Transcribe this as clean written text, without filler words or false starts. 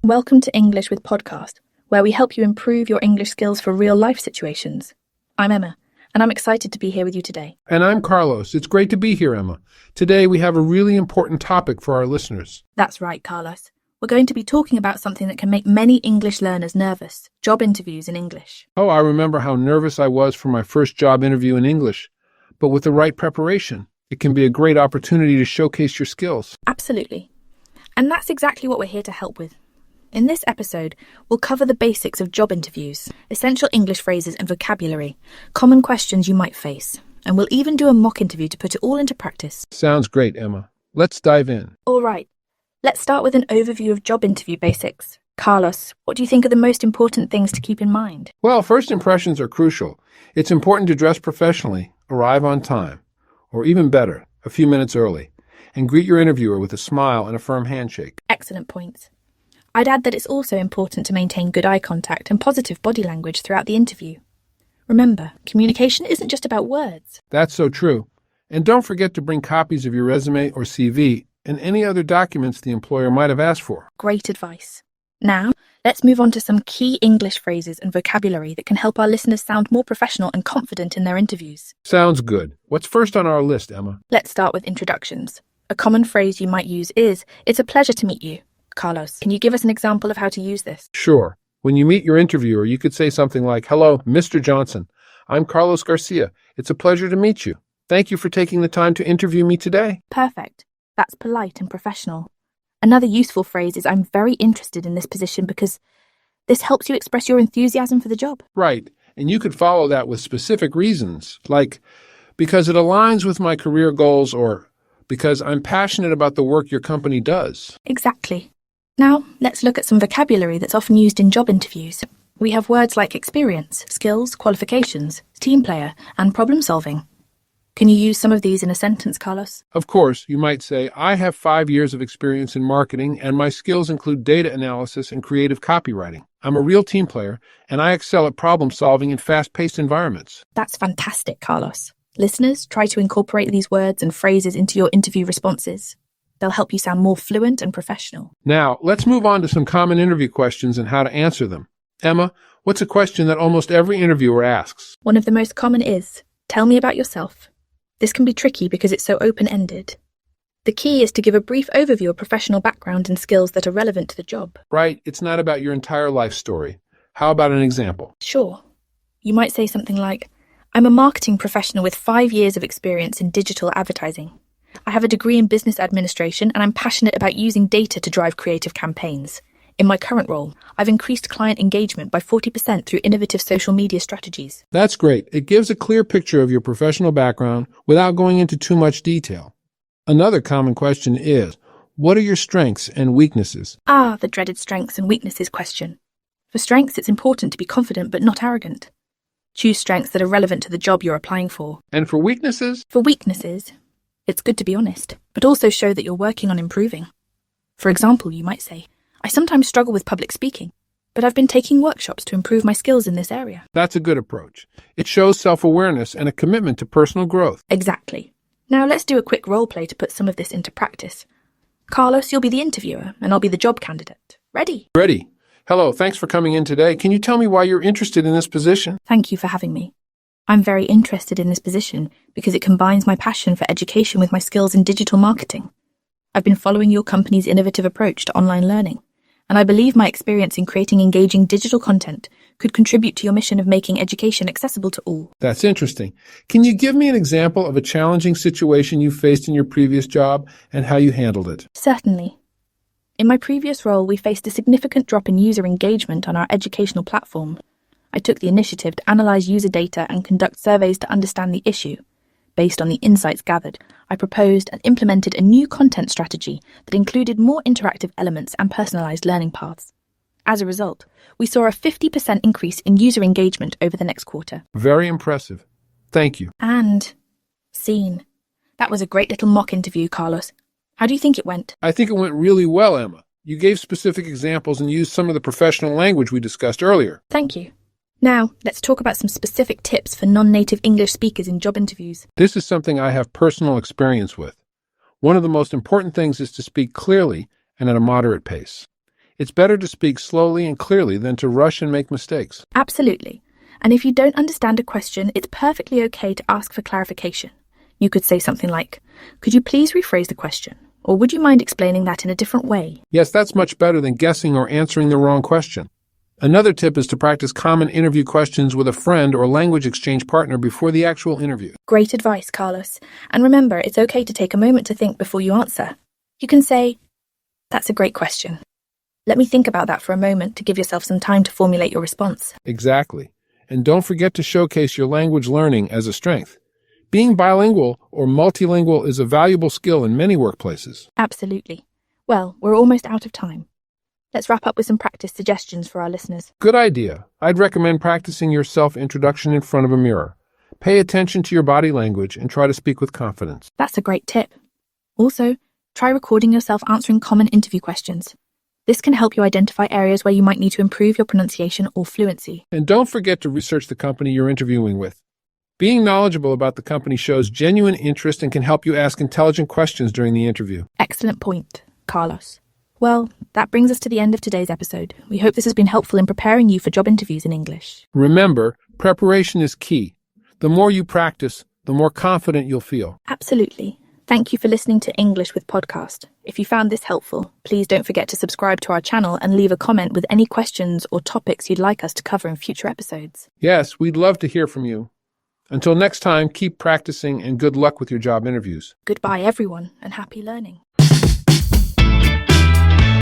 Welcome to English with Podcast, where we help you improve your English skills for real-life situations. I'm Emma, and I'm excited to be here with you today. And I'm Carlos. It's great to be here, Emma. Today we have a really important topic for our listeners. That's right, Carlos. We're going to be talking about something that can make many English learners nervous: job interviews in English. Oh, I remember how nervous I was for my first job interview in English. But with the right preparation, it can be a great opportunity to showcase your skills. Absolutely. And that's exactly what we're here to help with. In this episode, we'll cover the basics of job interviews, essential English phrases and vocabulary, common questions you might face, and we'll even do a mock interview to put it all into practice. Sounds great, Emma. Let's dive in. All right, let's start with an overview of job interview basics. Carlos, what do you think are the most important things to keep in mind? Well, first impressions are crucial. It's important to dress professionally, arrive on time, or even better, a few minutes early, and greet your interviewer with a smile and a firm handshake. Excellent points. I'd add that it's also important to maintain good eye contact and positive body language throughout the interview. Remember, communication isn't just about words. That's so true. And don't forget to bring copies of your resume or CV and any other documents the employer might have asked for. Great advice. Now, let's move on to some key English phrases and vocabulary that can help our listeners sound more professional and confident in their interviews. Sounds good. What's first on our list, Emma? Let's start with introductions. A common phrase you might use is, "It's a pleasure to meet you." Carlos, can you give us an example of how to use this? Sure. When you meet your interviewer, you could say something like, "Hello, Mr. Johnson. I'm Carlos Garcia. It's a pleasure to meet you. Thank you for taking the time to interview me today." Perfect. That's polite and professional. Another useful phrase is, "I'm very interested in this position," because this helps you express your enthusiasm for the job. Right. And you could follow that with specific reasons, like, "Because it aligns with my career goals," or "Because I'm passionate about the work your company does." Exactly. Now, let's look at some vocabulary that's often used in job interviews. We have words like experience, skills, qualifications, team player, and problem solving. Can you use some of these in a sentence, Carlos? Of course, you might say, "I have 5 years of experience in marketing, and my skills include data analysis and creative copywriting. I'm a real team player, and I excel at problem solving in fast-paced environments." That's fantastic, Carlos. Listeners, try to incorporate these words and phrases into your interview responses. They'll help you sound more fluent and professional. Now, let's move on to some common interview questions and how to answer them. Emma, what's a question that almost every interviewer asks? One of the most common is, "Tell me about yourself." This can be tricky because it's so open-ended. The key is to give a brief overview of professional background and skills that are relevant to the job. Right, it's not about your entire life story. How about an example? Sure. You might say something like, "I'm a marketing professional with 5 years of experience in digital advertising. I have a degree in business administration and I'm passionate about using data to drive creative campaigns. In my current role, I've increased client engagement by 40% through innovative social media strategies." That's great. It gives a clear picture of your professional background without going into too much detail. Another common question is, what are your strengths and weaknesses? The dreaded strengths and weaknesses question. For strengths, it's important to be confident but not arrogant. Choose strengths that are relevant to the job you're applying for. And for weaknesses? For weaknesses, it's good to be honest, but also show that you're working on improving. For example, you might say, "I sometimes struggle with public speaking, but I've been taking workshops to improve my skills in this area." That's a good approach. It shows self-awareness and a commitment to personal growth. Exactly. Now let's do a quick role play to put some of this into practice. Carlos, you'll be the interviewer, and I'll be the job candidate. Ready? Ready. Hello, thanks for coming in today. Can you tell me why you're interested in this position? Thank you for having me. I'm very interested in this position because it combines my passion for education with my skills in digital marketing. I've been following your company's innovative approach to online learning, and I believe my experience in creating engaging digital content could contribute to your mission of making education accessible to all. That's interesting. Can you give me an example of a challenging situation you faced in your previous job and how you handled it? Certainly. In my previous role, we faced a significant drop in user engagement on our educational platform. I took the initiative to analyze user data and conduct surveys to understand the issue. Based on the insights gathered, I proposed and implemented a new content strategy that included more interactive elements and personalized learning paths. As a result, we saw a 50% increase in user engagement over the next quarter. Very impressive. Thank you. And scene. That was a great little mock interview, Carlos. How do you think it went? I think it went really well, Emma. You gave specific examples and used some of the professional language we discussed earlier. Thank you. Now, let's talk about some specific tips for non-native English speakers in job interviews. This is something I have personal experience with. One of the most important things is to speak clearly and at a moderate pace. It's better to speak slowly and clearly than to rush and make mistakes. Absolutely. And if you don't understand a question, it's perfectly okay to ask for clarification. You could say something like, "Could you please rephrase the question?" Or "Would you mind explaining that in a different way?" Yes, that's much better than guessing or answering the wrong question. Another tip is to practice common interview questions with a friend or language exchange partner before the actual interview. Great advice, Carlos. And remember, it's okay to take a moment to think before you answer. You can say, "That's a great question. Let me think about that for a moment," to give yourself some time to formulate your response. Exactly. And don't forget to showcase your language learning as a strength. Being bilingual or multilingual is a valuable skill in many workplaces. Absolutely. Well, we're almost out of time. Let's wrap up with some practice suggestions for our listeners. Good idea. I'd recommend practicing your self-introduction in front of a mirror. Pay attention to your body language and try to speak with confidence. That's a great tip. Also, try recording yourself answering common interview questions. This can help you identify areas where you might need to improve your pronunciation or fluency. And don't forget to research the company you're interviewing with. Being knowledgeable about the company shows genuine interest and can help you ask intelligent questions during the interview. Excellent point, Carlos. Well, that brings us to the end of today's episode. We hope this has been helpful in preparing you for job interviews in English. Remember, preparation is key. The more you practice, the more confident you'll feel. Absolutely. Thank you for listening to English with Podcast. If you found this helpful, please don't forget to subscribe to our channel and leave a comment with any questions or topics you'd like us to cover in future episodes. Yes, we'd love to hear from you. Until next time, keep practicing and good luck with your job interviews. Goodbye, everyone, and happy learning.